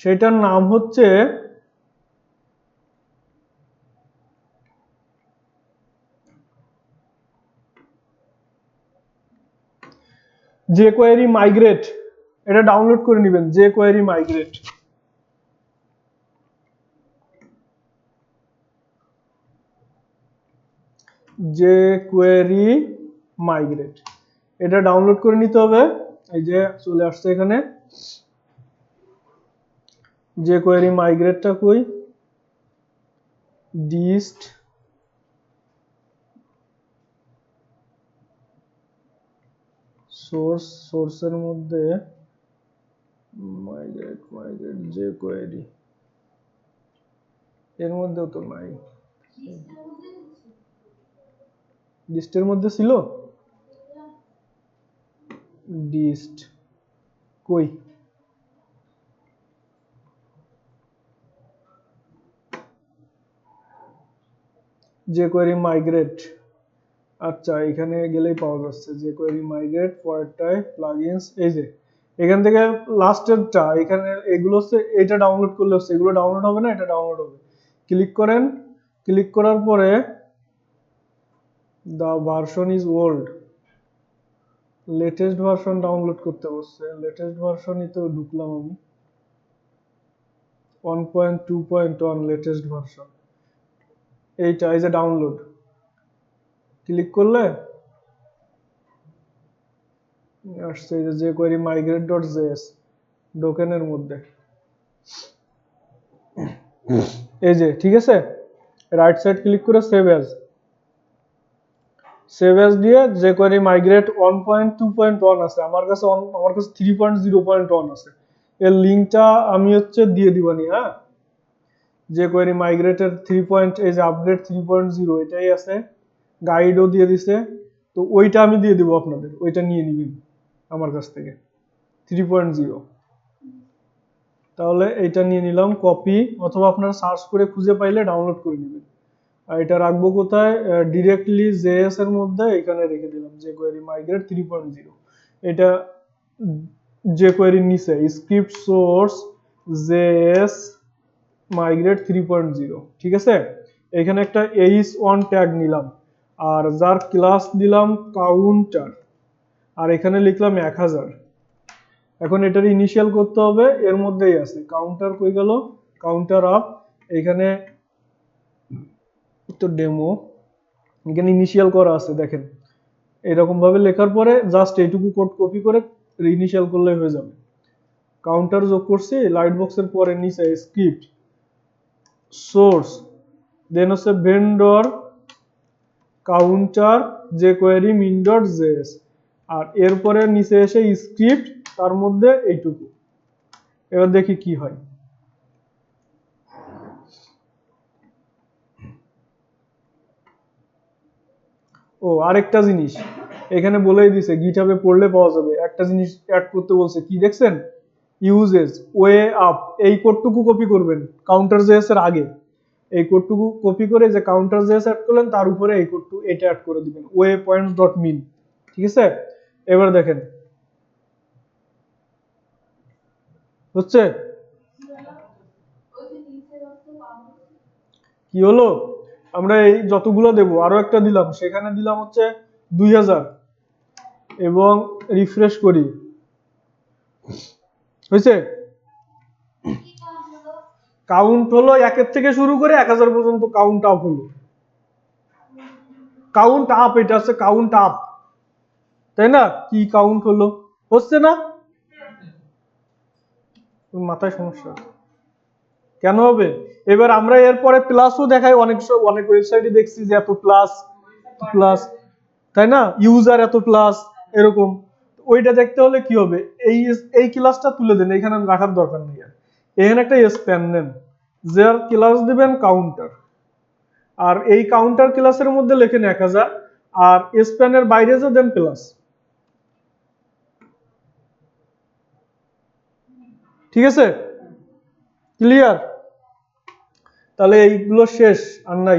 সেটার নাম হচ্ছে jQuery migrate। এটা ডাউনলোড করে নেবেন, jQuery migrate। jQuery migrate এটা ডাউনলোড করে নিতে হবে। এই যে চলে আসছে এখানে jQuery migrate-টা কই, dist সোর্সের মধ্যে migrate jQuery এর মধ্যেও তো নাই, লিস্টের মধ্যে ছিল ডিস্ট কই, jQuery migrate। আচ্ছা এখানে গেলেই পাওয়া যাচ্ছে jQuery migrate পরেরটায় প্লাগইনস। এই যে এখান থেকে লাস্টেরটা, এখানে এগুলো হচ্ছে, এটা ডাউনলোড করলে হচ্ছে এগুলো ডাউনলোড হবে না, এটা ডাউনলোড হবে। ক্লিক করেন, ক্লিক করার পরে the version is old, latest version download করতে বলছে। লেটেস্ট ভার্সনই তো ঢুকলাম আমি, 1.2.1 লেটেস্ট ভার্সন। এইটা এই যে ডাউনলোড, ক্লিক করলে আসছে এই যে jQuery migrate.js ডোকেনের মধ্যে। এই যে ঠিক আছে, রাইট সাইড ক্লিক করে সেভ অ্যাজ দিয়ে jQuery migrate 1.2.1 আছে, আমার কাছে 3.0.1 আছে। এর লিংকটা আমি হচ্ছে দিয়ে দিবানি। হ্যাঁ, jQuery migrate এর 3. এই যে আপগ্রেড 3.0 এটাই আছে, গাইডও দিয়ে দিছে। তো ওইটা আমি দিয়ে দিব আপনাদের, ওইটা নিয়ে নিবেন আমার কাছ থেকে 3.0। তাহলে এইটা নিয়ে নিলাম কপি, অথবা আপনারা সার্চ করে খুঁজে পাইলে ডাউনলোড করে নেবেন। আর এটা রাখবো কোথায়, ডিরেক্টলি জেএস এর মধ্যে এখানে রেখে দিলাম jQuery migrate 3.0। এটা jQuery নিচে স্ক্রিপ্ট সোর্স জেএস migrate 3.0, ঠিক আছে। এখানে একটা h1 ট্যাগ নিলাম, আর যার ক্লাস দিলাম কাউন্টার, আর এখানে লিখলাম 1000। এখন এটার ইনিশিয়াল করতে হবে, এর মধ্যেই আছে কাউন্টার। কই গেল কাউন্টার আপ, এখানে তো ডেমো, এখানে ইনিশিয়াল করা আছে দেখেন। এরকম ভাবে লেখার পরে জাস্ট এইটুকু কোড কপি করে ইনিশিয়াল করলে হয়ে যাবে। কাউন্টার যোগ করছি, লাইট বক্সের পরে নিচে স্ক্রিপ্ট সোর্স, দেন হচ্ছে ভেন্ডর কাউন্টার jQuery min.js, আর এরপরে নিচে এসে স্ক্রিপ্ট, তার মধ্যে এইটুকু। এবার দেখি কি হয়। ও আরেকটা জিনিস এখানে বলেই দিছে, গিটহাবে পড়লে পাওয়া যাবে। একটা জিনিস অ্যাড করতে বলছে, কি দেখছেন, ইউজেস ওয়ে আপ, এই কোডটুকু কপি করবেন কাউন্টার জেএস এর আগে। এই কোডটুকু কপি করে যে কাউন্টার জেএস অ্যাড করলেন তার উপরে এই কোডটু এটা অ্যাড করে দিবেন, ওয়ে পয়েন্টস ডট মিন। ঠিক আছে, এবার দেখেন হচ্ছে কি হলো। আমরা এই যতগুলো দেব, আরো একটা দিলাম, সেখানে দিলাম হচ্ছে 2000 এবং রিফ্রেশ করি, হয়েছে। কাউন্ট হলো 1 থেকে শুরু করে 1000 পর্যন্ত কাউন্ট আপ হলো, কাউন্ট আপ, এটা আছে কাউন্ট আপ, তাই না? কি কাউন্ট হলো, হচ্ছে না? মাথায় সমস্যা কেন হবে? এবার আমরা এরপরে প্লাসও দেখাই, অনেক ওয়েবসাইটে দেখছি যে এত প্লাস প্লাস, তাই না, ইউজার এত প্লাস এরকম। ওইটা দেখতে হলে কি হবে, এই ক্লাসটা তুলে দেন, এখানে রাখার দরকার নেই। এখানে একটা স্প্যান নেন, যার ক্লাস দিবেন কাউন্টার, আর এই কাউন্টার ক্লাসের মধ্যে লেখেন 1000, আর স্প্যানের বাইরে যে দেন প্লাস। ঠিক আছে, ক্লিয়ার? তাহলে এইগুলো শেষ, আর নাই।